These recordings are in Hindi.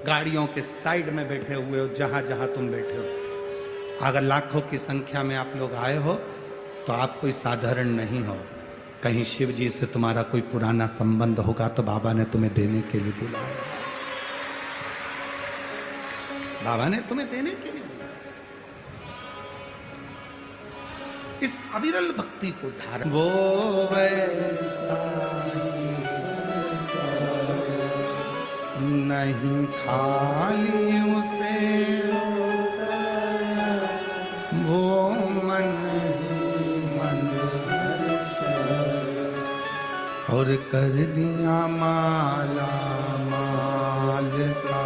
गाड़ियों के साइड में बैठे हुए हो, जहां जहां तुम बैठे हो, अगर लाखों की संख्या में आप लोग आए हो तो आप कोई साधारण नहीं हो। कहीं शिव जी से तुम्हारा कोई पुराना संबंध होगा तो बाबा ने तुम्हें देने के लिए बुलाया, बाबा ने तुम्हें देने के लिए बुलाया। इस अविरल भक्ति को धारण, वो वैसा नहीं खाली उसे वो मन मन और कर दिया माला माल का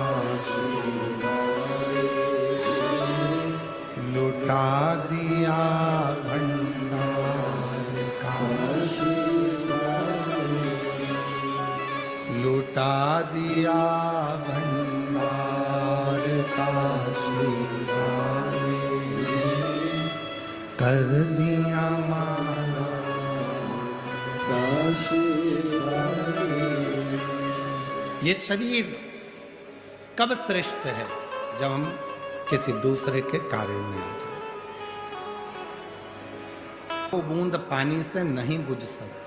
लुटा दिया भंडार का, लुटा दिया भंडार का कर दिया माला का। ये शरीर कब श्रेष्ठ है? जब हम किसी दूसरे के कार्य में आ जाए। वो बूंद पानी से नहीं बुझ सकती।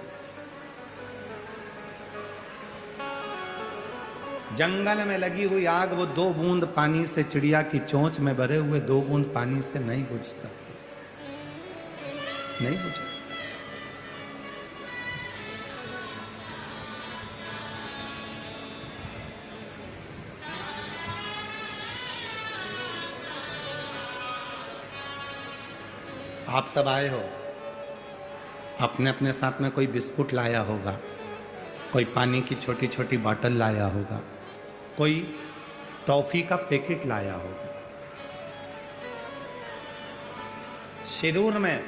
जंगल में लगी हुई आग, वो 2 बूंद पानी से, चिड़िया की चोंच में भरे हुए 2 बूंद पानी से नहीं बुझ सकती, नहीं बुझ। आप सब आए हो, अपने अपने साथ में कोई बिस्कुट लाया होगा, कोई पानी की छोटी छोटी बोतल लाया होगा, कोई टॉफी का पैकेट लाया होगा। शिरूर में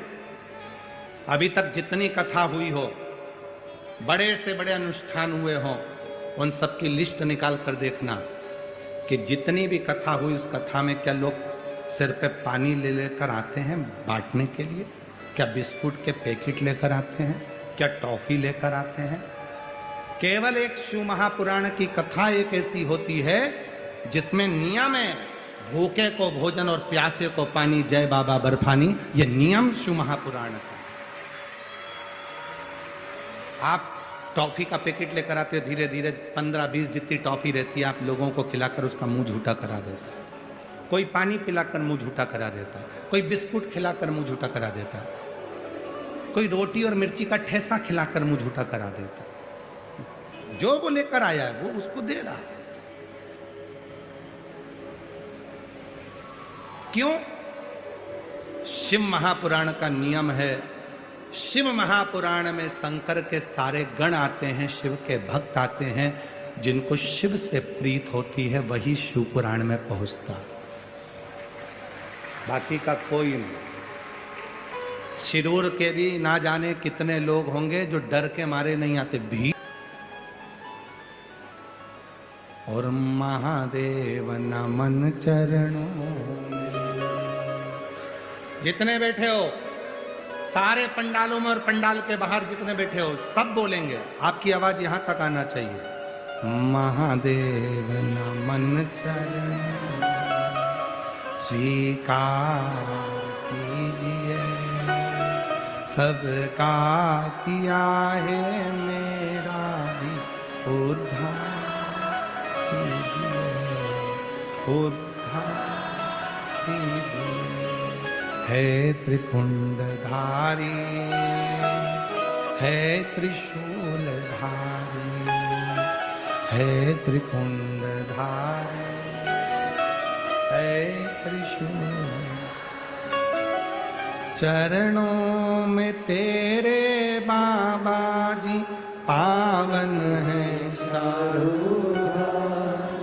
अभी तक जितनी कथा हुई हो, बड़े से बड़े अनुष्ठान हुए हों, उन सब की लिस्ट निकाल कर देखना कि जितनी भी कथा हुई, उस कथा में क्या लोग सिर पे पानी ले लेकर आते हैं बांटने के लिए? क्या बिस्कुट के पैकेट लेकर आते हैं? क्या टॉफी लेकर आते हैं? केवल एक शिव महापुराण की कथा एक ऐसी होती है जिसमें नियम है, भूखे को भोजन और प्यासे को पानी, जय बाबा बर्फानी। ये नियम शिव महापुराण का। आप टॉफी का पैकेट लेकर आते हो, धीरे धीरे 15-20 जितनी टॉफी रहती है आप लोगों को खिलाकर उसका मुंह झूठा करा देता है। कोई पानी पिलाकर मुंह झूठा करा देता है, कोई बिस्कुट खिलाकर मुंह झूठा करा देता है, कोई रोटी और मिर्ची का ठेसा खिलाकर मुंह झूठा करा देता है। जो वो लेकर आया है वो उसको दे रहा है। क्यों? शिव महापुराण का नियम है। शिव महापुराण में शंकर के सारे गण आते हैं, शिव के भक्त आते हैं। जिनको शिव से प्रीत होती है वही शिव पुराण में पहुंचता, बाकी का कोई नहीं। शिरूर के भी ना जाने कितने लोग होंगे जो डर के मारे नहीं आते भी। और महादेव नमन चरणों में। जितने बैठे हो सारे पंडालों में और पंडाल के बाहर जितने बैठे हो सब बोलेंगे, आपकी आवाज यहां तक आना चाहिए। महादेव नमन चरणों स्वीकार कीजिए, सबका किया है मेरा भी उद्धार कीजिए, उद्धार कीजिए। है त्रिपुंडधारी, है त्रिशूलधारी, है त्रिपुंडधारी, है त्रिशूल। चरणों में तेरे बाबा जी पावन है चारों धाम।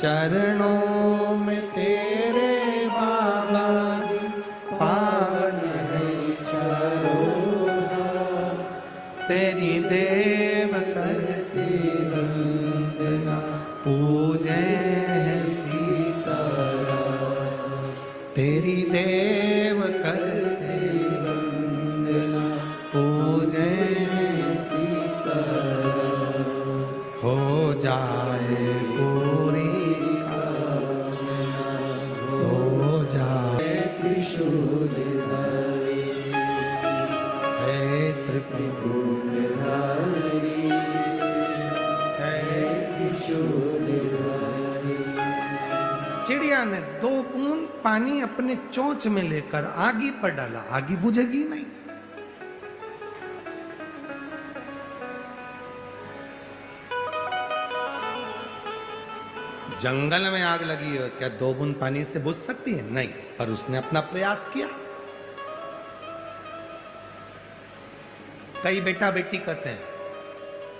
चरणों में तेरे बाबा जी पावन है चारों धाम। तेरी देव करते वंदना पूजे तेरी देव करते वंदना पूजे सीता। हो जाए पूरी चिड़िया ने 2 बूंद पानी अपने चोंच में लेकर आगी पर डाला, आगी बुझेगी नहीं। जंगल में आग लगी है, क्या 2 बूंद पानी से बुझ सकती है? नहीं, पर उसने अपना प्रयास किया। कई बेटा बेटी कहते हैं,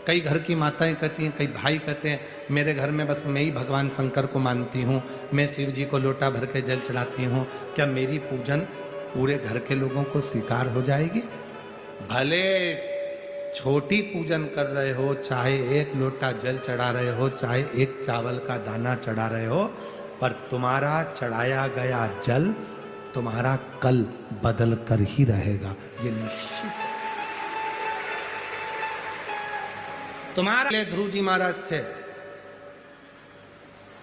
कई घर की माताएं कहती हैं, कई भाई कहते हैं मेरे घर में बस मैं ही भगवान शंकर को मानती हूँ, मैं शिव जी को लोटा भर के जल चढ़ाती हूँ, क्या मेरी पूजन पूरे घर के लोगों को स्वीकार हो जाएगी? भले छोटी पूजन कर रहे हो, चाहे 1 लोटा जल चढ़ा रहे हो, चाहे 1 चावल का दाना चढ़ा रहे हो, पर तुम्हारा चढ़ाया गया जल तुम्हारा कल बदल कर ही रहेगा, ये निश्चित। तुम्हारे ध्रुव जी महाराज थे,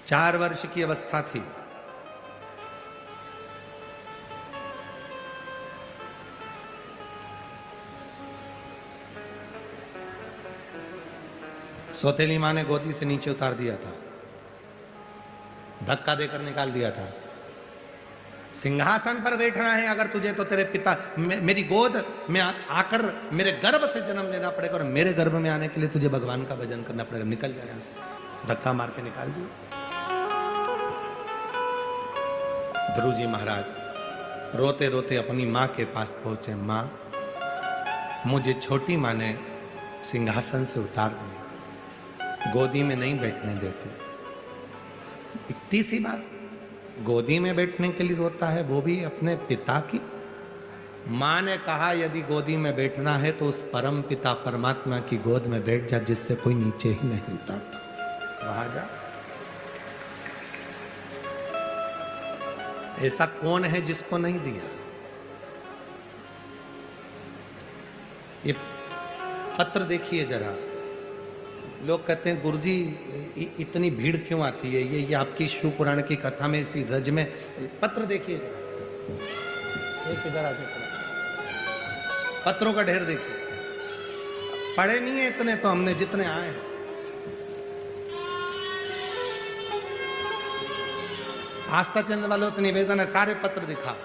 4 वर्ष की अवस्था थी, सौतेली मां ने गोदी से नीचे उतार दिया था, धक्का देकर निकाल दिया था। सिंहासन पर बैठना है अगर तुझे तो तेरे पिता मेरी गोद में आकर मेरे गर्भ से जन्म लेना पड़ेगा, और मेरे गर्भ में आने के लिए तुझे भगवान का भजन करना पड़ेगा। निकल जाए यहां से, धक्का मार के निकाल दिया। ध्रुव जी महाराज रोते रोते अपनी मां के पास पहुंचे। मां, मुझे छोटी मां ने सिंहासन से उतार दिया, गोदी में नहीं बैठने देते। इतनी सी बात, गोदी में बैठने के लिए रोता है, वो भी अपने पिता की। मां ने कहा यदि गोदी में बैठना है तो उस परम पिता परमात्मा की गोद में बैठ जा, जिससे कोई नीचे ही नहीं उतारता, वहां जा। ऐसा कौन है जिसको नहीं दिया? ये पत्र देखिए जरा, लोग कहते हैं गुरुजी इतनी भीड़ क्यों आती है, ये आपकी शिव पुराण की कथा में इसी रज में। पत्र देखिए जरा, इधर आके पत्रों का ढेर देखिए। पढ़े नहीं है इतने तो हमने, जितने आए हैं। आस्था चंद वालों से निवेदन है, सारे पत्र दिखा।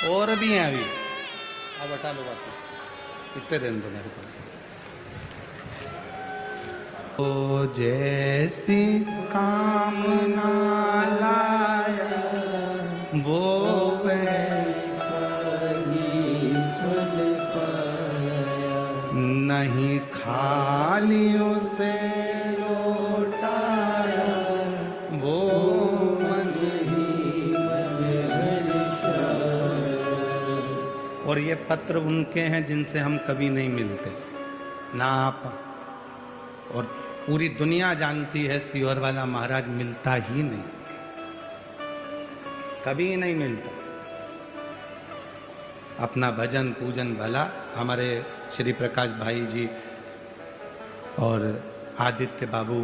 और भी हैं अभी, अब हटा लो बात, इतने दिन दो मेरे पास। ओ जैसी कामना लाया वो वैसा ही फल पाया, नहीं खाली उसे लौटाया वो और ये पत्र उनके हैं जिनसे हम कभी नहीं मिलते ना। आप और पूरी दुनिया जानती है सीहोर वाला महाराज मिलता ही नहीं, कभी नहीं मिलता। अपना भजन पूजन भला हमारे श्री प्रकाश भाई जी और आदित्य बाबू,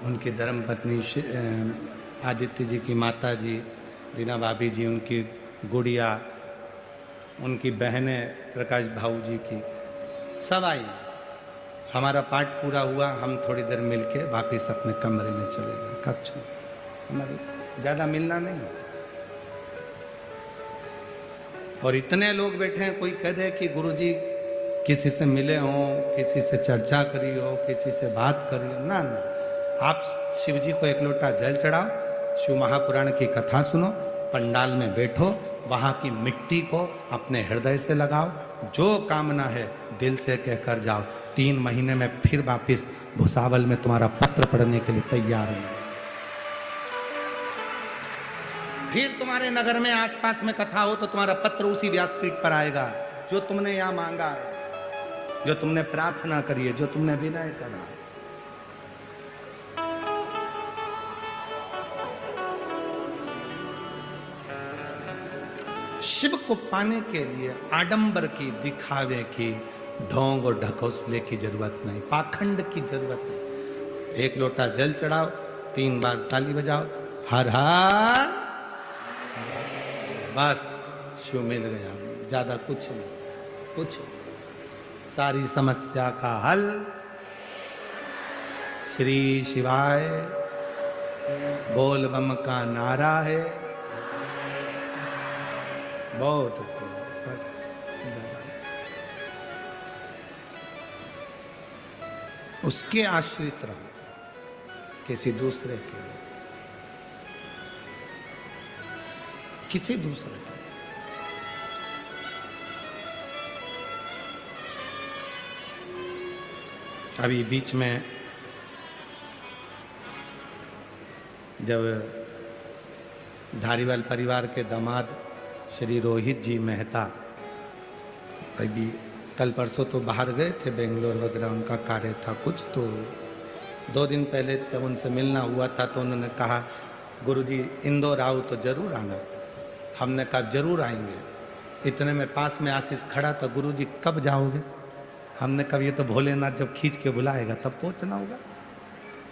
उनकी धर्मपत्नी आदित्य जी की माता जी दीना भाभी जी, उनकी गुड़िया, उनकी बहनें प्रकाश भाऊ जी की, सब आई। हमारा पाठ पूरा हुआ, हम थोड़ी देर मिलके वापिस अपने कमरे में चले गए। कब चले, हमारे ज़्यादा मिलना नहीं है। और इतने लोग बैठे हैं, कोई कह दे कि गुरुजी किसी से मिले हो, किसी से चर्चा करी हो, किसी से बात करी हो, ना ना, आप शिव जी को एक लोटा जल चढ़ाओ, शिव महापुराण की कथा सुनो, पंडाल में बैठो, वहां की मिट्टी को अपने हृदय से लगाओ, जो कामना है दिल से कहकर जाओ, 3 महीने में फिर वापिस भुसावल में तुम्हारा पत्र पढ़ने के लिए तैयार है। फिर तुम्हारे नगर में आसपास में कथा हो तो तुम्हारा पत्र उसी व्यासपीठ पर आएगा, जो तुमने यहां मांगा है, जो तुमने प्रार्थना करी है, जो तुमने विनय करा। शिव को पाने के लिए आडंबर की, दिखावे की, ढोंग और ढकोसले की जरूरत नहीं, पाखंड की जरूरत नहीं। एक लोटा जल चढ़ाओ, 3 बार ताली बजाओ, हर हर, बस शिव मिल गया, ज्यादा कुछ नहीं, कुछ सारी समस्या का हल श्री शिवाय बोल बम का नारा है। बहुत बस, उसके आश्रित रहो, किसी दूसरे के, किसी दूसरे के। अभी बीच में जब धारीवाल परिवार के दामाद श्री रोहित जी मेहता अभी कल परसों तो बाहर गए थे, बेंगलोर वगैरह उनका कार्य था कुछ, तो 2 दिन पहले जब उनसे मिलना हुआ था तो उन्होंने कहा गुरुजी इंदौर आओ तो जरूर आना। हमने कहा जरूर आएंगे। इतने में पास में आशीष खड़ा था, गुरुजी कब जाओगे? हमने कहा ये तो भोलेनाथ जब खींच के बुलाएगा तब पहुंचना होगा,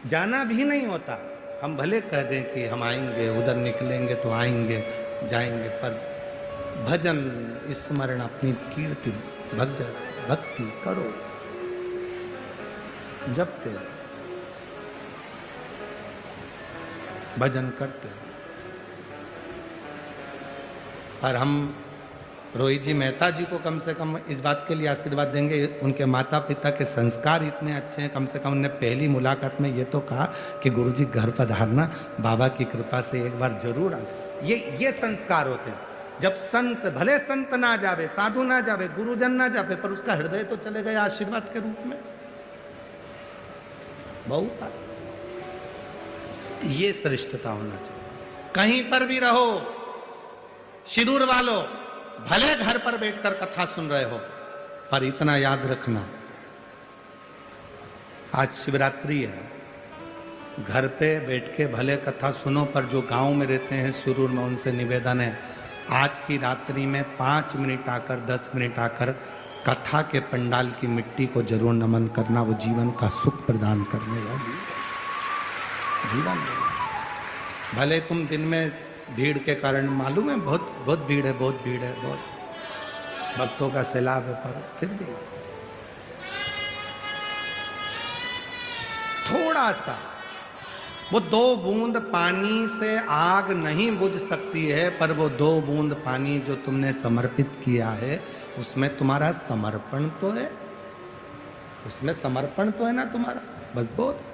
जाना भी नहीं होता। हम भले कह दें कि हम आएंगे, उधर निकलेंगे तो आएंगे जाएंगे, पर भजन स्मरण, अपनी कीर्ति भक्ति करो, जपते भजन करते। पर हम रोहित जी मेहता जी को कम से कम इस बात के लिए आशीर्वाद देंगे, उनके माता पिता के संस्कार इतने अच्छे हैं, कम से कम उन्हें पहली मुलाकात में ये तो कहा कि गुरुजी घर पधारना, बाबा की कृपा से एक बार जरूर आना। ये संस्कार होते हैं। जब संत, भले संत ना जावे, साधु ना जावे, गुरुजन ना जावे, पर उसका हृदय तो चले गए आशीर्वाद के रूप में, बहुत ये श्रेष्ठता होना चाहिए। कहीं पर भी रहो, शिरूर वालों, भले घर पर बैठकर कथा सुन रहे हो, पर इतना याद रखना, आज शिवरात्रि है, घर पे बैठ के भले कथा सुनो, पर जो गांव में रहते हैं शिरूर में, उनसे निवेदन है आज की रात्रि में 5 मिनट आकर, 10 मिनट आकर कथा के पंडाल की मिट्टी को जरूर नमन करना, वो जीवन का सुख प्रदान करने वाली है। जीवन भले तुम दिन में भीड़ के कारण, मालूम है बहुत भीड़ है, बहुत भीड़ है, बहुत भक्तों का सैलाब है, पर फिर भी थोड़ा सा, वो 2 बूंद पानी से आग नहीं बुझ सकती है, पर वो 2 बूंद पानी जो तुमने समर्पित किया है, उसमें तुम्हारा समर्पण तो है, उसमें समर्पण तो है ना तुम्हारा, बस बहुत।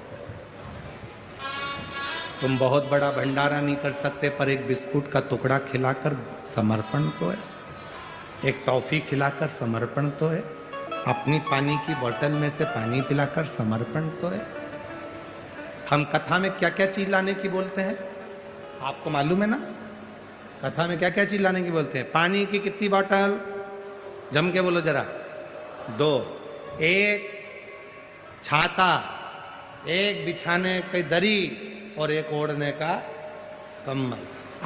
तुम बहुत बड़ा भंडारा नहीं कर सकते, पर एक बिस्कुट का टुकड़ा खिलाकर समर्पण तो है, एक टॉफी खिलाकर समर्पण तो है, अपनी पानी की बोतल में से पानी पिलाकर समर्पण तो है। हम कथा में क्या क्या चीज लाने की बोलते हैं, आपको मालूम है ना? कथा में क्या क्या चीज लाने की बोलते हैं? पानी की कितनी बोतल? जम के बोलो जरा। 2, 1 छाता, 1 बिछाने की दरी और 1 ओढ़ने का कम्बल।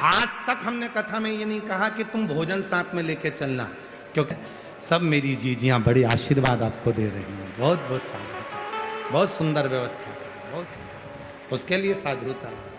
आज तक हमने कथा में ये नहीं कहा कि तुम भोजन साथ में लेके चलना, क्योंकि सब मेरी जीजियां बड़ी आशीर्वाद आपको दे रही हैं, बहुत बहुत सारा, बहुत सुंदर व्यवस्था है, बहुत सुंदर, उसके लिए साधुता है।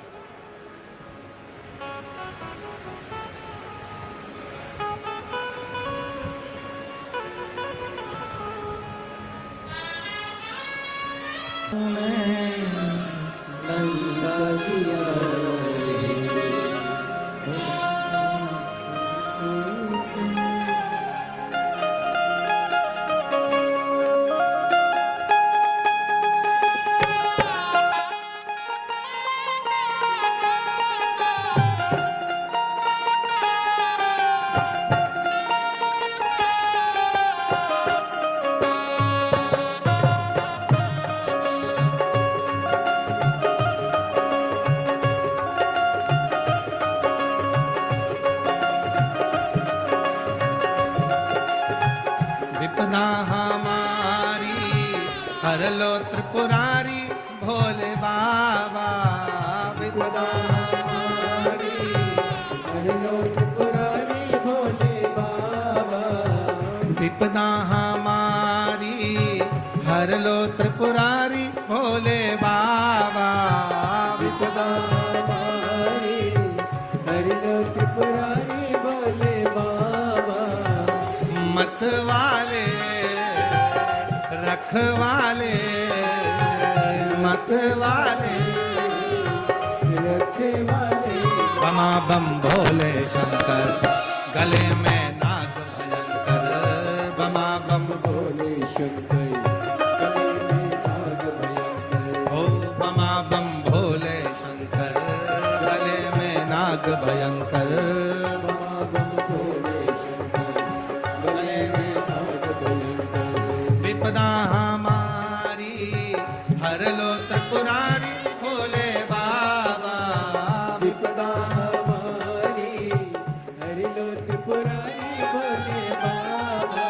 हर लो त्रिपुरारी भोले बाबा विपदा हमारी, हर लो त्रिपुरारी भोले बाबा, विपदा हमारी हर लो त्रिपुरारी भोले बाबा विपदा हमारी, हर लो त्रिपुरारी भोले बाबा, मत वाले रखवाले मत वाले रखे वाले, बमा बम भोले शंकर गले में नाग भयंकर बमा बम भोले शंकर गले में नाग भयंकर, हो बमा बम भोले शंकर गले में नाग भयंकर बाबा बम भोले शंकर गले में नाग भयंकर, विपदा हमारी हर लो त्रिपुरारी भोले बाबा विपदा हमारी, हर लो त्रिपुरारी भोले बाबा,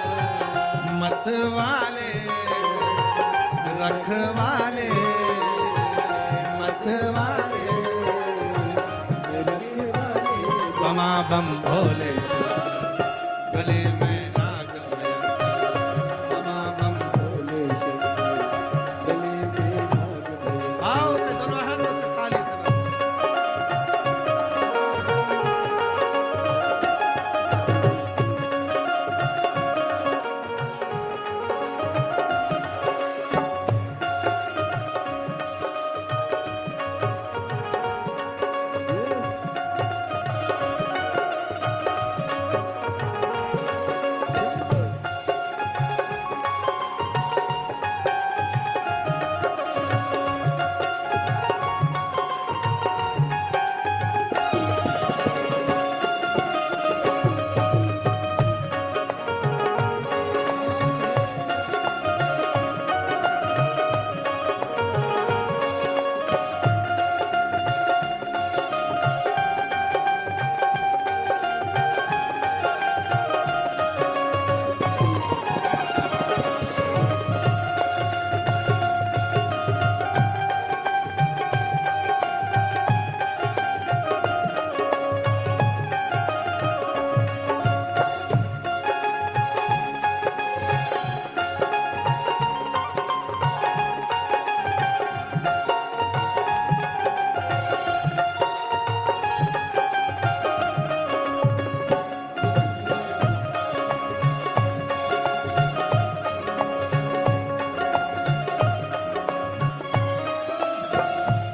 मत वाले रखवाले मत वाले रखे वाले, बमा बम भोले गले में नाग भयंकर बमा बम भोले शंकर गले में नाग भयंकर, आओ से दोनों हाथों से ताली से बस।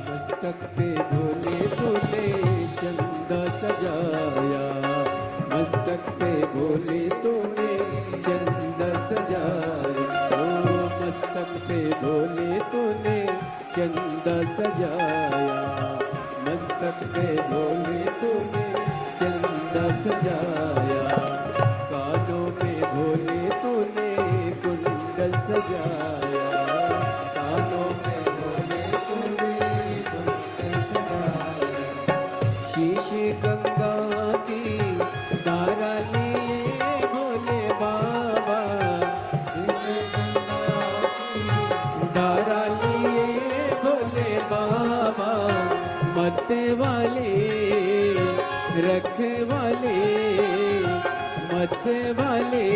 मस्तक पे भोले तूने चंदा सजाया, मस्तक पे भोले तूने चंदा सजाया, ओ मस्तक पे भोले तूने चंदा सजाया, मस्तक पे भोले तूने चंदा सजाया, कानों में भोले तूने कुंडल सजाया, कानों में भोले तूने कुंडल सजाया, शीशे गंगा की धारा लिए भोले बाबा, शीशे गंगा की धारा लिए भोले बाबा, मत्ते वाले रखे वाले, मत्ते वाले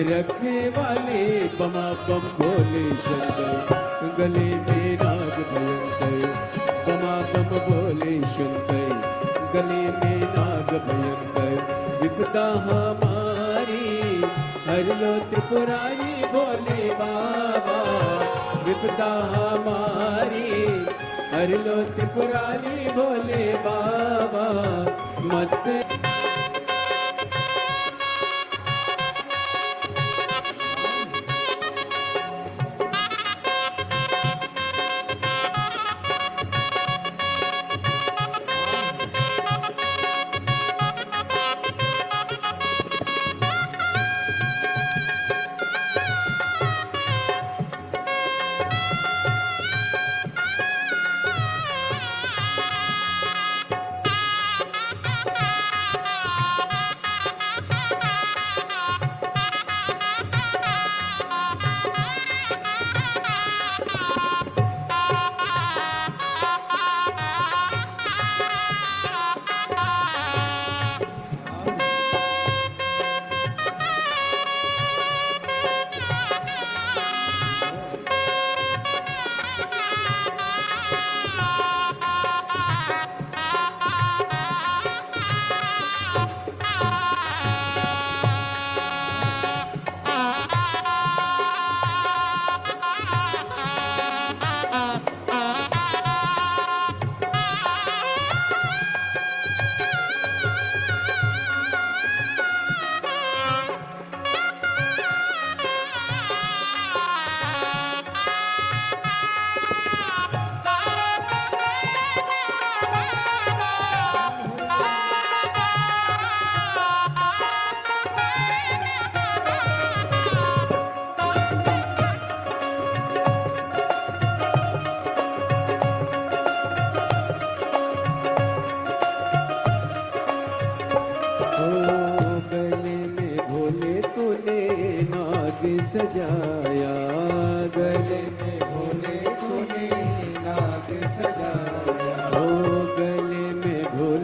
रखे वाले, बमा बम भोले शंकर गले में नाग भयंकर, बमा बम भोले शंकर गले में नाग भयंकर, विपदा हमारी हर लो त्रिपुरारी भोले बाबा, विपदा हमारी हर लो त्रिपुरारी भोले बाबा, मत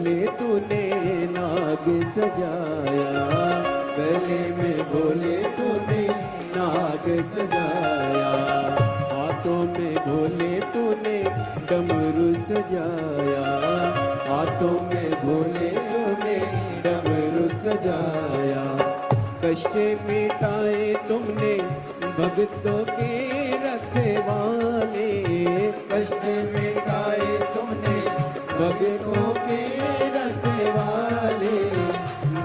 भोले तूने नाग सजाया, गले में भोले तूने नाग सजाया, हाथों में भोले तूने डमरू सजाया, हाथों में भोले तूने डमरू सजाया। कष्ट मिटाए तुमने भक्तों के रखवाले, कष्ट मिटाए तुमने भक्तों के रखवाले,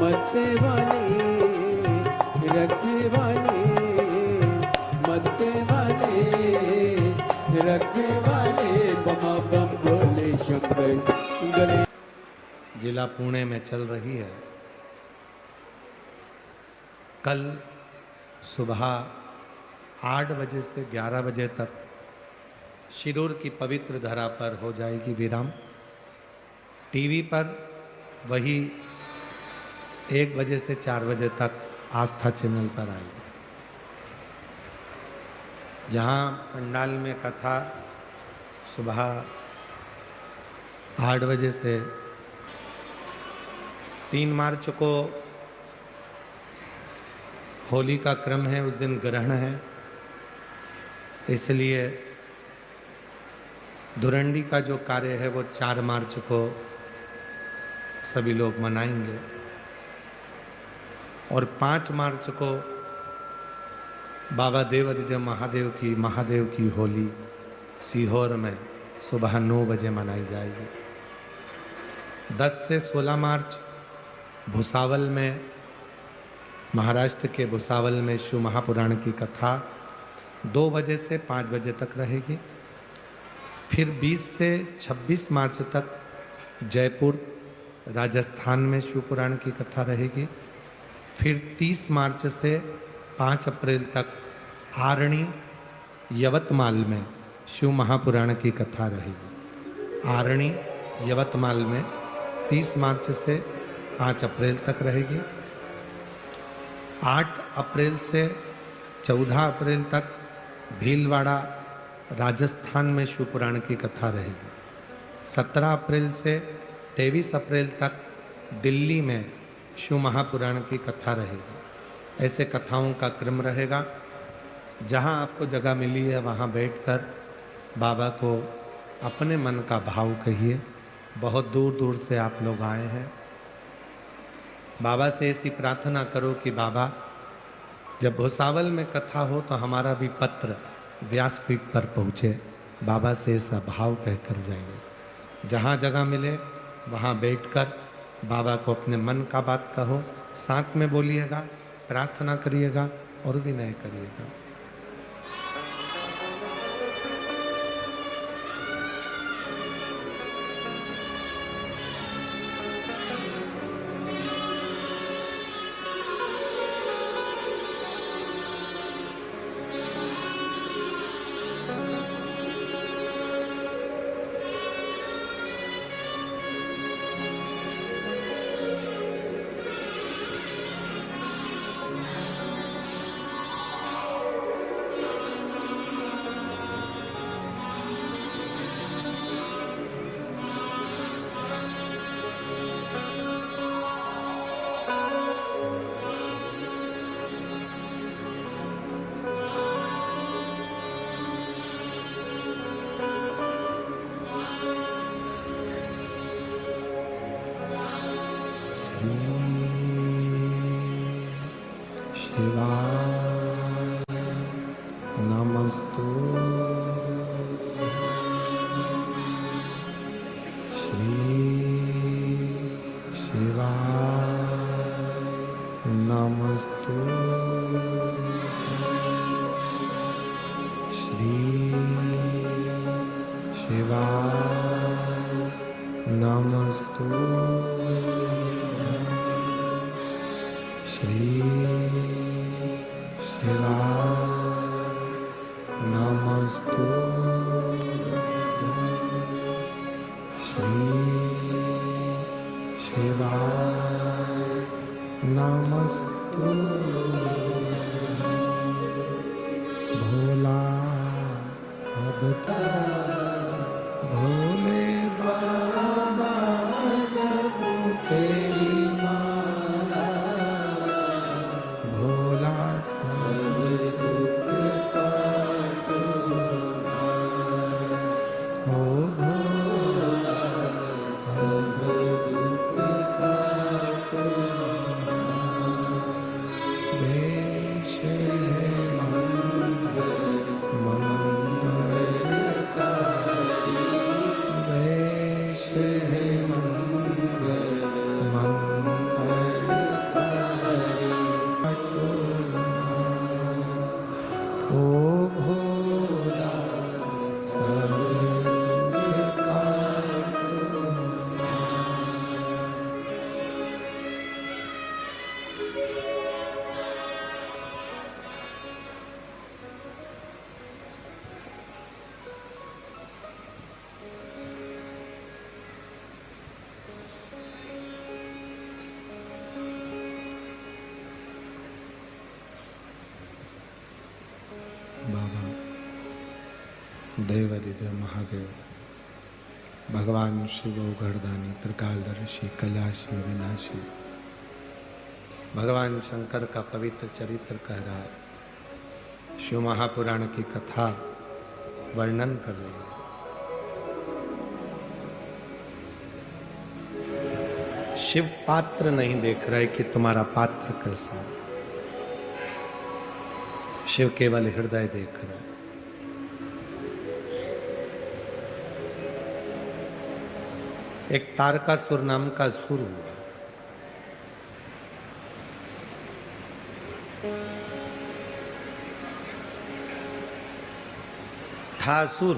मत वाले रखवाले, मत वाले रखवाले, बमा बम भोले शंकर गले। जिला पुणे में चल रही है। कल सुबह 8 बजे से 11 बजे तक शिरूर की पवित्र धरा पर हो जाएगी विराम। टीवी पर वही 1 बजे से 4 बजे तक आस्था चैनल पर आएगी। यहाँ पंडाल में कथा सुबह 8 बजे से 3 मार्च को होली का क्रम है, उस दिन ग्रहण है, इसलिए धुरंडी का जो कार्य है वो 4 मार्च को सभी लोग मनाएंगे और 5 मार्च को बाबा देवादिदेव महादेव की होली सीहोर में सुबह 9 बजे मनाई जाएगी। 10 से 16 मार्च भुसावल में, महाराष्ट्र के भुसावल में शिव महापुराण की कथा 2 बजे से 5 बजे तक रहेगी। फिर 20 से 26 मार्च तक जयपुर राजस्थान में शिव पुराण की कथा रहेगी। फिर 30 मार्च से 5 अप्रैल तक आरणी यवतमाल में शिव महापुराण की कथा रहेगी। आरणी यवतमाल में 30 मार्च से 5 अप्रैल तक रहेगी। 8 अप्रैल से 14 अप्रैल तक भीलवाड़ा राजस्थान में शिव पुराण की कथा रहेगी। 17 अप्रैल से 23 अप्रैल तक दिल्ली में शिव महापुराण की कथा रहेगी। ऐसे कथाओं का क्रम रहेगा। जहाँ आपको जगह मिली है वहाँ बैठकर बाबा को अपने मन का भाव कहिए। बहुत दूर दूर से आप लोग आए हैं। बाबा से ऐसी प्रार्थना करो कि बाबा जब भुसावल में कथा हो तो हमारा भी पत्र व्यासपीठ पर पहुँचे। बाबा से ऐसा भाव कहकर जाएंगे। जहाँ जगह मिले वहाँ बैठकर बाबा को अपने मन का बात कहो। साथ में बोलिएगा, प्रार्थना करिएगा और विनय करिएगा। शिवाय नमस्तुभ्यं। श्री शिवाय नमस्तुभ्यं। श्री शिवाय नमस्तुभ्यं। श्री शिवाय नमस्तुभ्यं। श्री शिवाय नमस्तुभ्यं। भोला सबका भोले बाबा जब देवादिदेव महादेव भगवान शिव गर्दानी त्रिकालदर्शी कल्याशी अविनाशी भगवान शंकर का पवित्र चरित्र कह रहा है। शिव महापुराण की कथा वर्णन कर रही है। शिव पात्र नहीं देख रहे कि तुम्हारा पात्र कैसा है। शिव केवल हृदय देख रहा है। एक तारकासुर नाम का असुर हुआ। था असुर,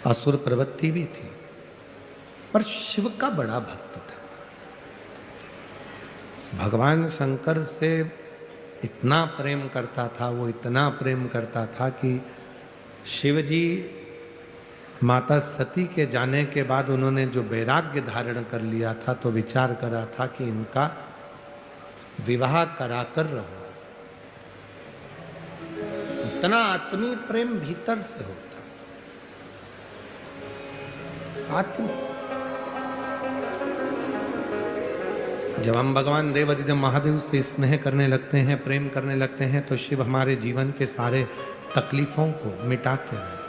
असुर प्रवृत्ति भी थी, पर शिव का बड़ा भक्त था। भगवान शंकर से इतना प्रेम करता था, वो इतना प्रेम करता था कि शिव जी माता सती के जाने के बाद उन्होंने जो वैराग्य धारण कर लिया था, तो विचार करा था कि इनका विवाह कराकर रहूं। इतना आत्मीय प्रेम भीतर से होता, आत्म। जब हम भगवान देवादिदेव महादेव से स्नेह करने लगते हैं, प्रेम करने लगते हैं, तो शिव हमारे जीवन के सारे तकलीफों को मिटाते रहते हैं।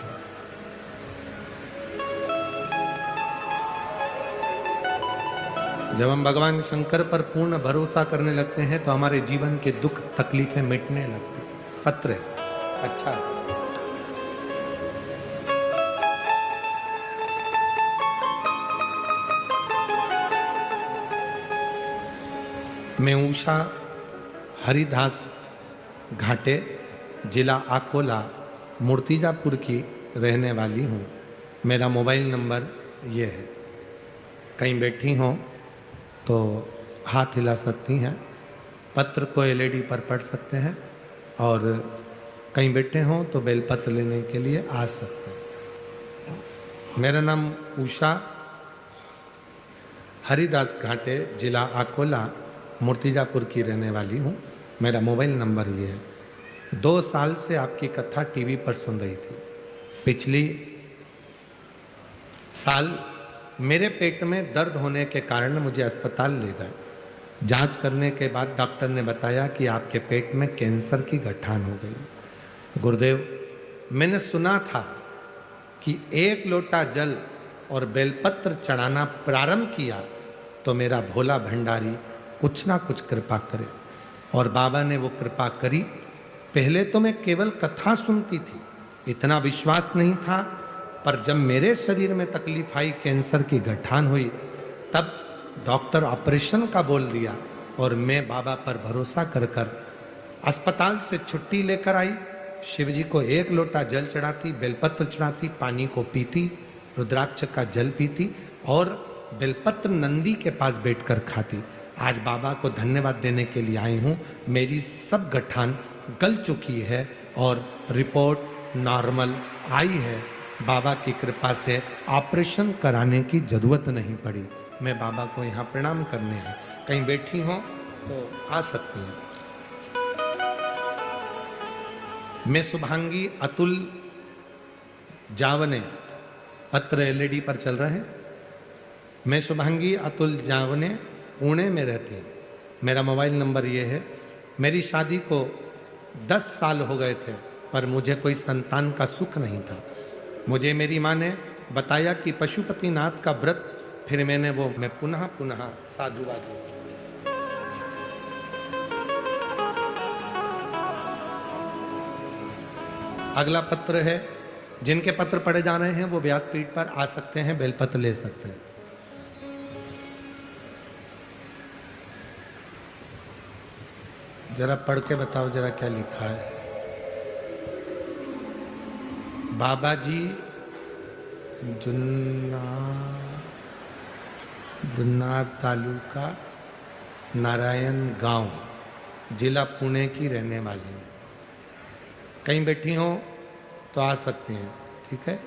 जब हम भगवान शंकर पर पूर्ण भरोसा करने लगते हैं, तो हमारे जीवन के दुख तकलीफें मिटने लगती हैं। पत्र अच्छा है। मैं उषा हरिदास घाटे, जिला अकोला, मूर्तिजापुर की रहने वाली हूँ। मेरा मोबाइल नंबर ये है। कहीं बैठी हों तो हाथ हिला सकती हैं। पत्र को एलईडी पर पढ़ सकते हैं, और कहीं बैठे हों तो बेलपत्र लेने के लिए आ सकते हैं। मेरा नाम उषा हरिदास घाटे, जिला अकोला, मूर्तिजापुर की रहने वाली हूँ। मेरा मोबाइल नंबर ये है। 2 साल से आपकी कथा टीवी पर सुन रही थी। पिछली साल मेरे पेट में दर्द होने के कारण मुझे अस्पताल ले गए। जांच करने के बाद डॉक्टर ने बताया कि आपके पेट में कैंसर की गठान हो गई। गुरुदेव, मैंने सुना था कि 1 लोटा जल और बेलपत्र चढ़ाना प्रारंभ किया तो मेरा भोला भंडारी कुछ ना कुछ कृपा करे, और बाबा ने वो कृपा करी। पहले तो मैं केवल कथा सुनती थी, इतना विश्वास नहीं था, पर जब मेरे शरीर में तकलीफ आई, कैंसर की गठान हुई, तब डॉक्टर ऑपरेशन का बोल दिया, और मैं बाबा पर भरोसा कर कर अस्पताल से छुट्टी लेकर आई। शिव जी को 1 लोटा जल चढ़ाती, बेलपत्र चढ़ाती, पानी को पीती, रुद्राक्ष का जल पीती, और बेलपत्र नंदी के पास बैठकर खाती। आज बाबा को धन्यवाद देने के लिए आई हूँ। मेरी सब गठान गल चुकी है और रिपोर्ट नॉर्मल आई है। बाबा की कृपा से ऑपरेशन कराने की जरूरत नहीं पड़ी। मैं बाबा को यहाँ प्रणाम करने हैं। कहीं बैठी हो तो आ सकती हैं। मैं शुभांगी अतुल जावने, पत्र एलईडी पर चल रहे हैं। मैं शुभांगी अतुल जावने, पुणे में रहती हूँ। मेरा मोबाइल नंबर ये है। मेरी शादी को 10 साल हो गए थे, पर मुझे कोई संतान का सुख नहीं था। मुझे मेरी माँ ने बताया कि पशुपतिनाथ का व्रत, फिर मैंने वो मैं पुनः साधुवाद। अगला पत्र है। जिनके पत्र पढ़े जा रहे हैं वो व्यासपीठ पर आ सकते हैं, बेलपत्र ले सकते हैं। जरा पढ़ के बताओ जरा क्या लिखा है। बाबा जी जुन्नार तालुका नारायण गांव, जिला पुणे की रहने वाली हूँ। कहीं बैठी हो तो आ सकती हैं, ठीक है।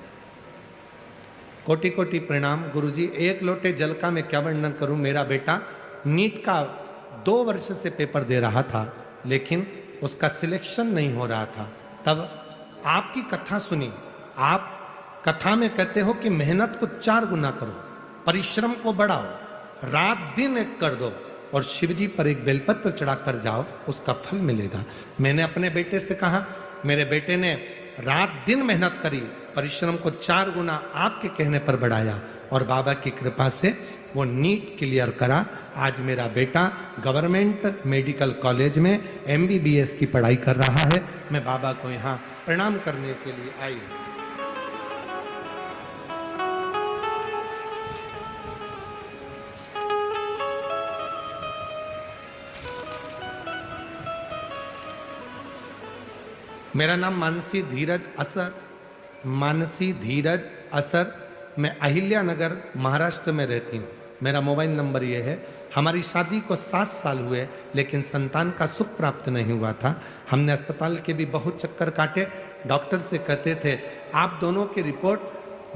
कोटि कोटि प्रणाम। गुरुजी, 1 लोटे जल का मैं क्या वर्णन करूं। मेरा बेटा नीट का 2 वर्ष से पेपर दे रहा था, लेकिन उसका सिलेक्शन नहीं हो रहा था। तब आपकी कथा सुनी, आप कथा में कहते हो कि मेहनत को 4 गुना करो, परिश्रम को बढ़ाओ, रात दिन एक कर दो और शिव जी पर एक बेलपत्र चढ़ाकर जाओ, उसका फल मिलेगा। मैंने अपने बेटे से कहा, मेरे बेटे ने रात दिन मेहनत करी, परिश्रम को 4 गुना आपके कहने पर बढ़ाया और बाबा की कृपा से वो नीट क्लियर करा। आज मेरा बेटा गवर्नमेंट मेडिकल कॉलेज में MBBS की पढ़ाई कर रहा है। मैं बाबा को यहाँ प्रणाम करने के लिए आई हूँ। मेरा नाम मानसी धीरज असर, मानसी धीरज असर। मैं अहिल्या नगर महाराष्ट्र में रहती हूँ। मेरा मोबाइल नंबर ये है। हमारी शादी को 7 साल हुए लेकिन संतान का सुख प्राप्त नहीं हुआ था। हमने अस्पताल के भी बहुत चक्कर काटे। डॉक्टर से कहते थे आप दोनों की रिपोर्ट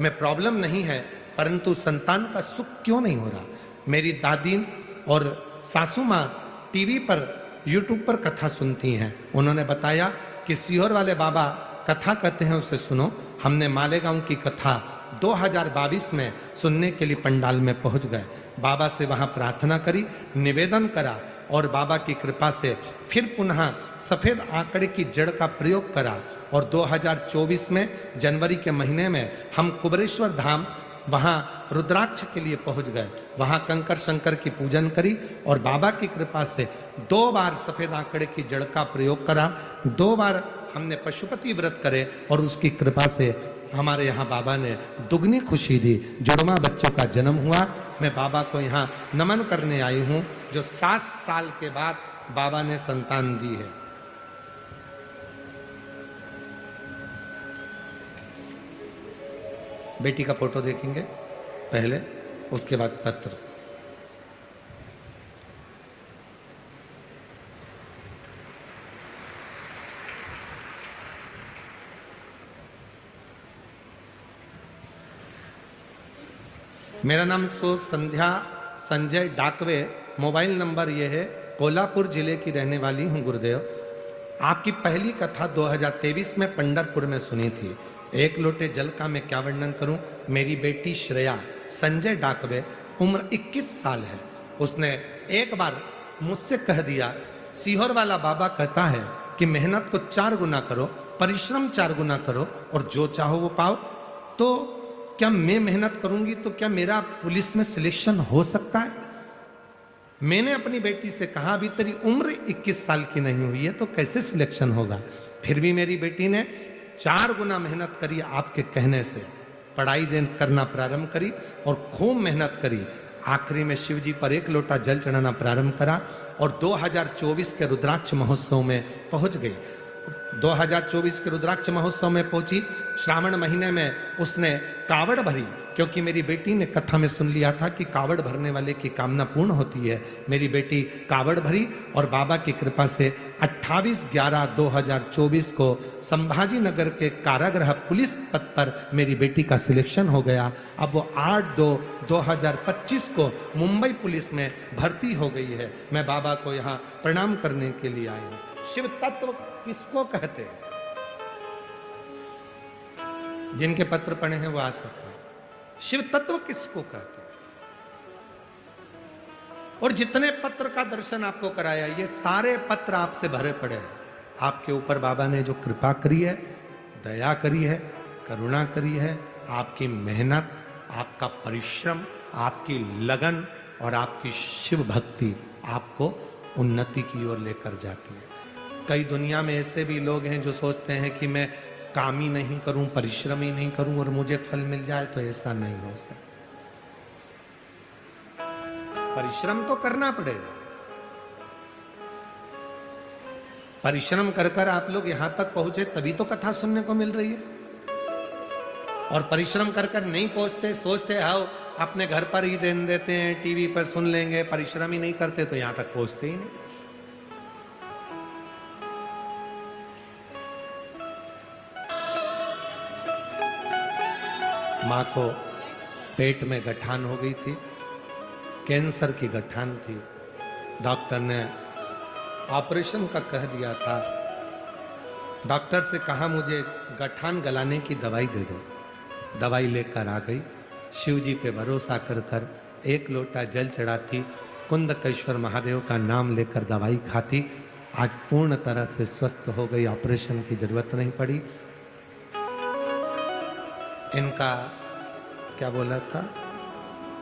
में प्रॉब्लम नहीं है, परंतु संतान का सुख क्यों नहीं हो रहा। मेरी दादी और सासू माँ टीवी पर यूट्यूब पर कथा सुनती हैं। उन्होंने बताया कि सीहोर वाले बाबा कथा कहते हैं, उसे सुनो। हमने मालेगांव की कथा 2022 में सुनने के लिए पंडाल में पहुंच गए। बाबा से वहां प्रार्थना करी, निवेदन करा और बाबा की कृपा से फिर पुनः सफेद आंकड़े की जड़ का प्रयोग करा और 2024 में जनवरी के महीने में हम कुबरेश्वर धाम वहां रुद्राक्ष के लिए पहुंच गए। वहां कंकर शंकर की पूजन करी और बाबा की कृपा से 2 बार सफेद आंकड़े की जड़ का प्रयोग करा। 2 बार हमने पशुपति व्रत करे और उसकी कृपा से हमारे यहाँ बाबा ने दुगनी खुशी दी। जुड़वा बच्चों का जन्म हुआ। मैं बाबा को यहाँ नमन करने आई हूँ, जो 7 साल के बाद बाबा ने संतान दी है। बेटी का फोटो देखेंगे पहले, उसके बाद पत्र। मेरा नाम संध्या संजय डाकवे। मोबाइल नंबर ये है। कोल्हापुर जिले की रहने वाली हूँ गुरुदेव। आपकी पहली कथा 2023 में पंढरपुर में सुनी थी। 1 लोटे जल का मैं क्या वर्णन करूं। मेरी बेटी श्रेया संजय डाकवे, उम्र 21 साल है। उसने एक बार मुझसे कह दिया, सीहोर वाला बाबा कहता है कि मेहनत को 4 गुना करो, परिश्रम 4 गुना करो और जो चाहो वो पाओ। तो क्या मैं मेहनत करूंगी तो क्या मेरा पुलिस में सिलेक्शन हो सकता है। मैंने अपनी बेटी से कहा अभी तेरी उम्र 21 साल की नहीं हुई है तो कैसे सिलेक्शन होगा। फिर भी मेरी बेटी ने 4 गुना मेहनत करी। आपके कहने से पढ़ाई करना प्रारंभ करी और खूब मेहनत करी। आखिरी में शिव जी पर 1 लोटा जल चढ़ाना प्रारंभ करा और 2024 के रुद्राक्ष महोत्सव में पहुंच गई। 2024 के रुद्राक्ष महोत्सव में पहुंची। श्रावण महीने में उसने कावड़ भरी, क्योंकि मेरी बेटी ने कथा में सुन लिया था कि कावड़ भरने वाले की कामना पूर्ण होती है। मेरी बेटी कावड़ भरी और बाबा की कृपा से 28/11/2024 को संभाजी नगर के कारागृह पुलिस पद पर मेरी बेटी का सिलेक्शन हो गया। अब वो 8/2/2025 को मुंबई पुलिस में भर्ती हो गई है। मैं बाबा को यहाँ प्रणाम करने के लिए आई हूँ। शिव तत्व किसको कहते हैं? जिनके पत्र पढ़े हैं वो आ सकते हैं। शिव तत्व किसको कहते हैं? और जितने पत्र का दर्शन आपको कराया, ये सारे पत्र आपसे भरे पड़े हैं। आपके ऊपर बाबा ने जो कृपा करी है, दया करी है, करुणा करी है, आपकी मेहनत, आपका परिश्रम, आपकी लगन और आपकी शिव भक्ति आपको उन्नति की ओर लेकर जाती है। कई दुनिया में ऐसे भी लोग हैं जो सोचते हैं कि मैं काम ही नहीं करूं, परिश्रम ही नहीं करूं और मुझे फल मिल जाए, तो ऐसा नहीं हो सकता। परिश्रम तो करना पड़ेगा। परिश्रम कर कर आप लोग यहां तक पहुंचे तभी तो कथा सुनने को मिल रही है। और परिश्रम कर कर नहीं पहुंचते, सोचते आओ अपने घर पर ही देन देते हैं, टीवी पर सुन लेंगे, परिश्रम ही नहीं करते तो यहां तक पहुंचते ही नहीं। माँ को पेट में गठान हो गई थी, कैंसर की गठान थी। डॉक्टर ने ऑपरेशन का कह दिया था। डॉक्टर से कहा मुझे गठान गलाने की दवाई दे दो। दवाई लेकर आ गई। शिव जी पे भरोसा कर कर एक लोटा जल चढ़ाती, कुंदकेश्वर महादेव का नाम लेकर दवाई खाती। आज पूर्ण तरह से स्वस्थ हो गई, ऑपरेशन की जरूरत नहीं पड़ी। इनका क्या बोला था,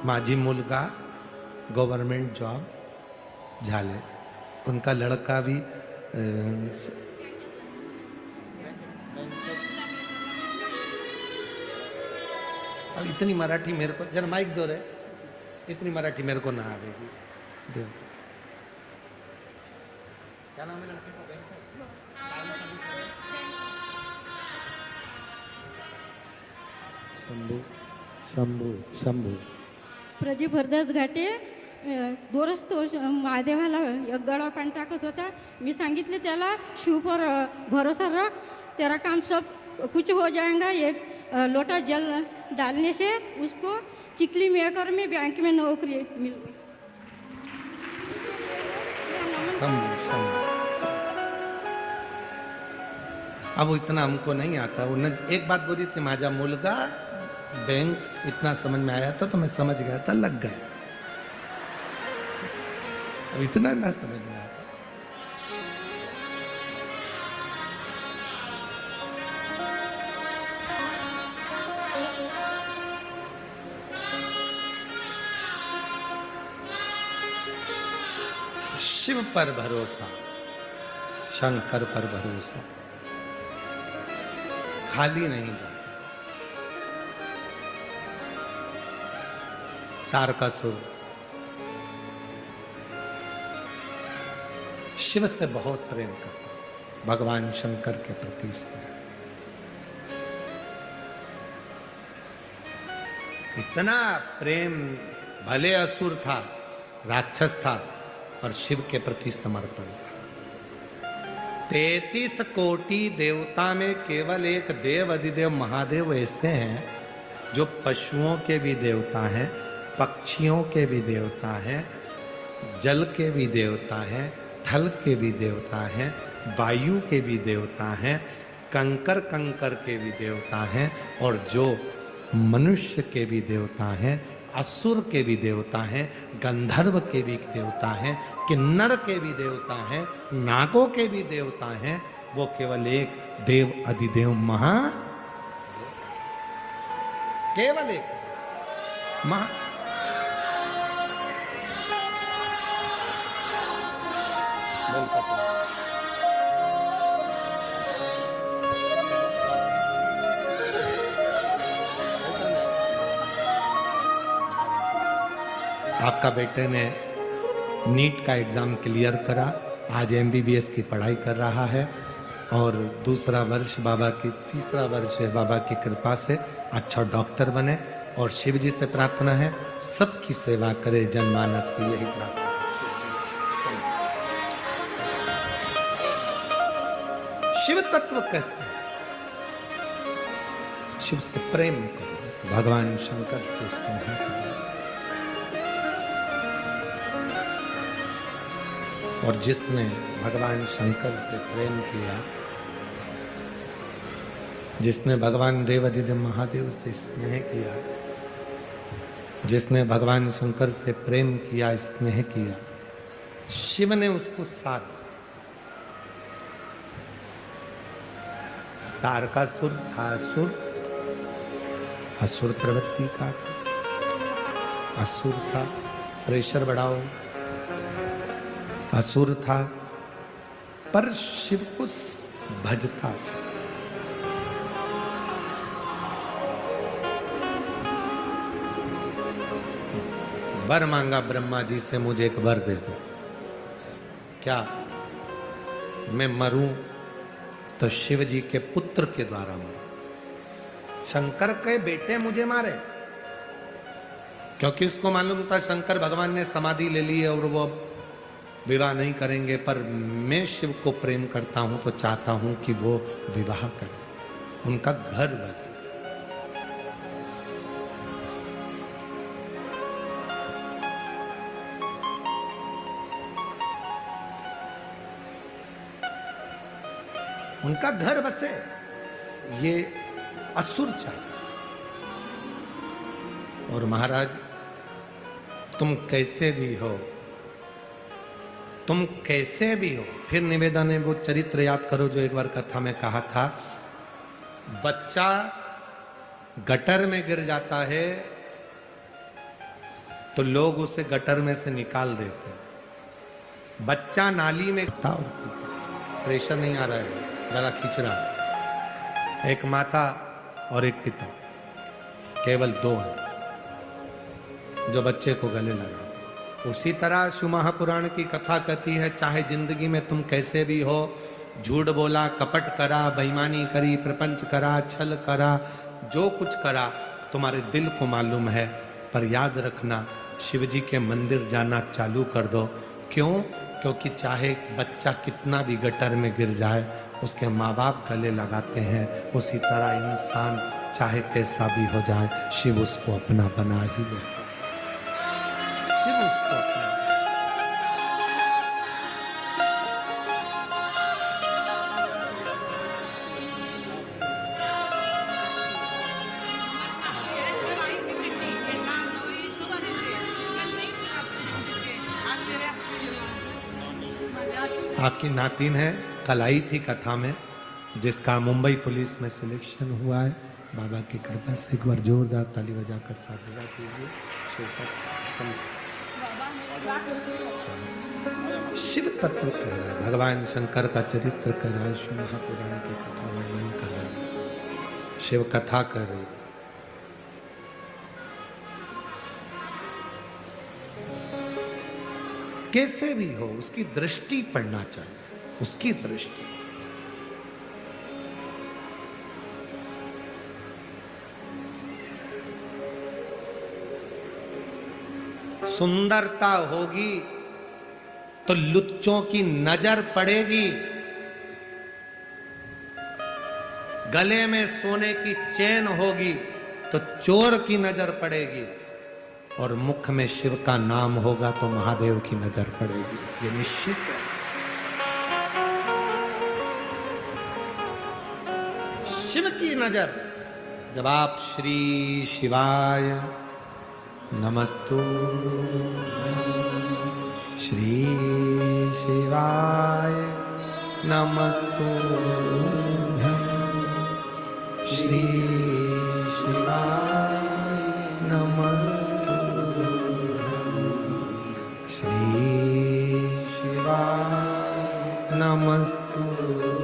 माझी मुलगा गवर्नमेंट जॉब झाले। उनका लड़का भी अब इतनी मराठी मेरे को, जरा माइक दो रे, इतनी मराठी मेरे को ना आवेगी। देव क्या नाम है लड़के का? शंभू शंभू शंभू प्रदीप हरदास घाटे बोरस तो महादेवाला एक गडा पाणी टाकत होता. मी सांगितले त्याला शिव पर भरोसा रख, तेरा काम सब कुछ हो जाएगा. एक लोटा जल डालने से उसको चिकली मेकर में बैंक में नौकरी मिल गई. अब वो इतना हमको नहीं आता. उन्होंने एक बात बोली थी, माझा मुलगा बैंक, इतना समझ में आया था तो मैं समझ गया था, लग गया. अब इतना ना समझ में आता. शिव पर भरोसा, शंकर पर भरोसा खाली नहीं जाता. तारकासुर शिव से बहुत प्रेम करता, भगवान शंकर के प्रति स्नेह. इतना प्रेम, भले असुर था, राक्षस था, और शिव के प्रति समर्पण था. 33 कोटि देवता में केवल एक देव अधिदेव महादेव ऐसे हैं जो पशुओं के भी देवता हैं, पक्षियों के भी देवता हैं, जल के भी देवता हैं, थल के भी देवता हैं, वायु के भी देवता हैं, कंकर कंकर के भी देवता हैं, और जो मनुष्य के भी देवता हैं, असुर के भी देवता हैं, गंधर्व के भी देवता हैं, किन्नर के भी देवता हैं, नागों के भी देवता हैं. वो केवल एक देव अधिदेव महा, केवल एक महा. बोलता तो आपका बेटे ने नीट का एग्ज़ाम क्लियर करा, आज एमबीबीएस की पढ़ाई कर रहा है, और दूसरा वर्ष बाबा की, तीसरा वर्ष है बाबा की कृपा से अच्छा डॉक्टर बने. और शिव जी से प्रार्थना है सबकी सेवा करे, जनमानस की यही प्रार्थना. शिव तत्व कहते हैं शिव से प्रेम करो, भगवान शंकर से स्नेह करो. और जिसने भगवान शंकर से प्रेम किया, जिसने भगवान देव अधिदेव महादेव से स्नेह किया, जिसने भगवान शंकर से प्रेम किया, स्नेह किया, शिव ने उसको साथ. तारकासुर था, असुर, असुर प्रवृत्ति का था, असुर था. प्रेशर बढ़ाओ, असुर था, पर शिव को भजता था. वर मांगा ब्रह्मा जी से, मुझे एक वर दे दो. क्या मैं मरूं तो शिव जी के पुत्र के द्वारा मरूं. शंकर के बेटे मुझे मारे, क्योंकि उसको मालूम था शंकर भगवान ने समाधि ले ली है और वो विवाह नहीं करेंगे. पर मैं शिव को प्रेम करता हूं तो चाहता हूं कि वो विवाह करें, उनका घर बसे. उनका घर बसे, ये असुर चाहता। और महाराज तुम कैसे भी हो, तुम कैसे भी हो, फिर निवेदन है वो चरित्र याद करो जो एक बार कथा में कहा था। बच्चा गटर में गिर जाता है तो लोग उसे गटर में से निकाल देते हैं। बच्चा नाली में प्रेशर नहीं आ रहा है, गला खींच रहा है। एक माता और एक पिता, केवल दो हैं जो बच्चे को गले लगाते। उसी तरह शिव महापुराण की कथा कहती है, चाहे जिंदगी में तुम कैसे भी हो, झूठ बोला, कपट करा, बेईमानी करी, प्रपंच करा, छल करा, जो कुछ करा तुम्हारे दिल को मालूम है, पर याद रखना शिव जी के मंदिर जाना चालू कर दो। क्यों? क्योंकि चाहे बच्चा कितना भी गटर में गिर जाए, उसके माँ बाप गले लगाते हैं। उसी तरह इंसान चाहे कैसा भी हो जाए, शिव उसको अपना बना ही लेता है। शिव उसको अपना। आपकी नातिन है, कल आई थी कथा में, जिसका मुंबई पुलिस में सिलेक्शन हुआ है। बाबा की कृपा से एक बार जोरदार ताली बजाकर साधुवाद कीजिए। शिव तत्व कह रहा है, भगवान शंकर का चरित्र कह रहा है, शिव महापुराण की कथा वर्णन कर रहा है, शिव कथा कर रही है। कैसे भी हो उसकी दृष्टि पड़ना चाहिए, उसकी दृष्टि। सुंदरता होगी तो लुच्चों की नजर पड़ेगी, गले में सोने की चेन होगी तो चोर की नजर पड़ेगी, और मुख में शिव का नाम होगा तो महादेव की नजर पड़ेगी। ये निश्चित है। शिव की नजर, जब आप श्री शिवाय नमस्तुभ्यं, श्री शिवाय नमस्तुभ्यं, श्री शिवाय नमस्तुभ्यं, श्री शिवाय नमस्तुभ्यं,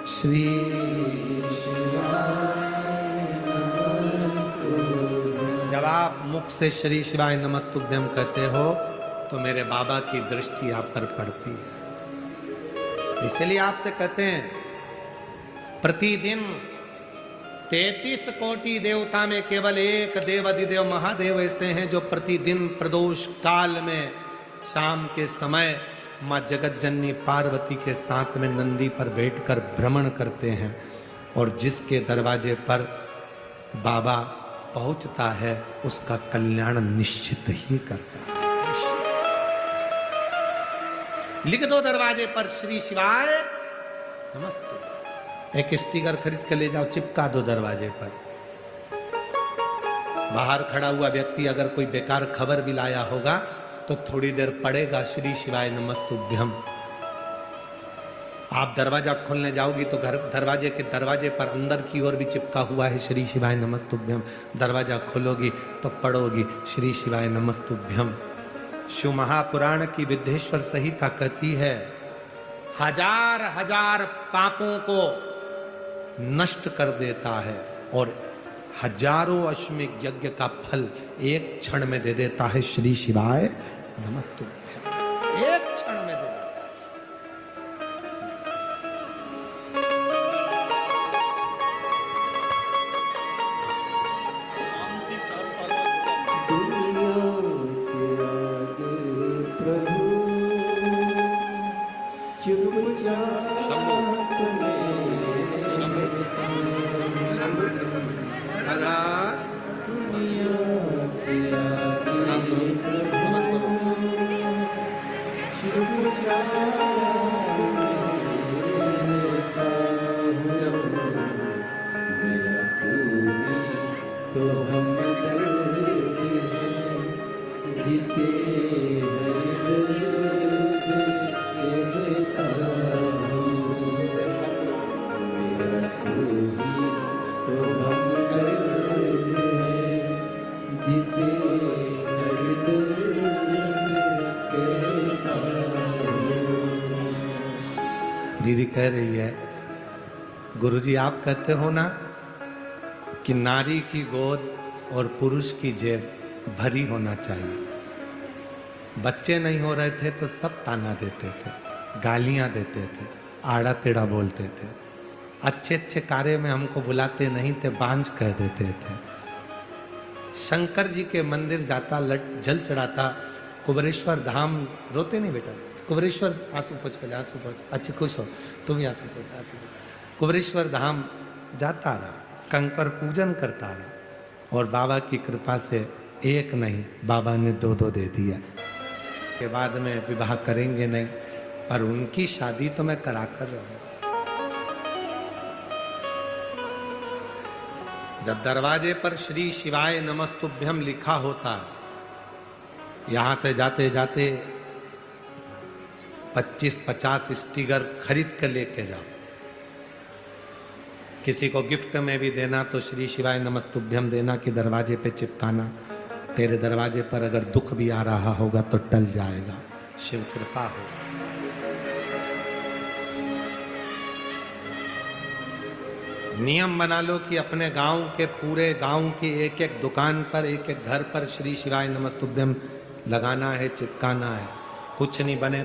श्री जब आप मुख से श्री शिवाय नमस्तुभ्यम कहते हो तो मेरे बाबा की दृष्टि आप पर पड़ती है। इसलिए आपसे कहते हैं, प्रतिदिन 33 कोटि देवता में केवल एक देव अधिदेव महादेव ऐसे हैं जो प्रतिदिन प्रदोष काल में शाम के समय माँ जगत जननी पार्वती के साथ में नंदी पर बैठकर भ्रमण करते हैं, और जिसके दरवाजे पर बाबा पहुंचता है उसका कल्याण निश्चित ही करता है। लिख दो दरवाजे पर श्री शिवाय नमस्तु, एक स्टिकर खरीद के ले जाओ, चिपका दो दरवाजे पर। बाहर खड़ा हुआ व्यक्ति अगर कोई बेकार खबर भी लाया होगा तो थोड़ी देर पड़ेगा श्री शिवाय नमस्तुभ्यम। आप दरवाजा खोलने जाओगी तो घर दरवाजे के दरवाजे पर अंदर की ओर भी चिपका हुआ है श्री शिवाय नमस्तुभ्यम। दरवाजा खोलोगी तो पढ़ोगी श्री शिवाय नमस्तुभ्यम। शिव महापुराण की विद्येश्वर संहिता कहती है, हजार हजार पापों को नष्ट कर देता है और हजारों अश्वमेध यज्ञ का फल एक क्षण में दे देता है श्री शिवाय नमस्तुभ्यम। एक क्षण में दे देता है। जिसे दर्द कहता हूँ, मेरा तू ही तो हमदर्द है, जिसे दर्द कहता हूँ। दीदी कह रही है, गुरुजी आप कहते हो ना कि नारी की गोद और पुरुष की जेब भरी होना चाहिए। बच्चे नहीं हो रहे थे तो सब ताना देते थे, गालियां देते थे, आड़ा टेढ़ा बोलते थे, अच्छे अच्छे कार्य में हमको बुलाते नहीं थे, बांझ कह देते थे। शंकर जी के मंदिर जाता, जल चढ़ाता, कुबरेश्वर धाम, रोते नहीं बेटा, कुबरेश्वर आंसू पोंछ पहले, आंसू पोंछ, अच्छी खुश हो तुम ही, आंसू पोंछ, आंसू पोंछ। कुबरेश्वर धाम जाता रहा, कंकर पूजन करता रहा, और बाबा की कृपा से एक नहीं बाबा ने दो दो दे दिया। के बाद में विवाह करेंगे नहीं, पर उनकी शादी तो मैं करा कर रहूं। जब दरवाजे पर श्री शिवाय नमस्तुभ्यम लिखा होता, यहां से जाते जाते 25-50 स्टिकर खरीद कर लेके जाओ। किसी को गिफ्ट में भी देना तो श्री शिवाय नमस्तुभ्यम देना कि दरवाजे पे चिपकाना। तेरे दरवाजे पर अगर दुख भी आ रहा होगा तो टल जाएगा, शिव कृपा हो। नियम बना लो कि अपने गांव के पूरे गांव की एक एक दुकान पर, एक एक घर पर श्री शिवाय नमस्तुभ्यम लगाना है, चिपकाना है। कुछ नहीं बने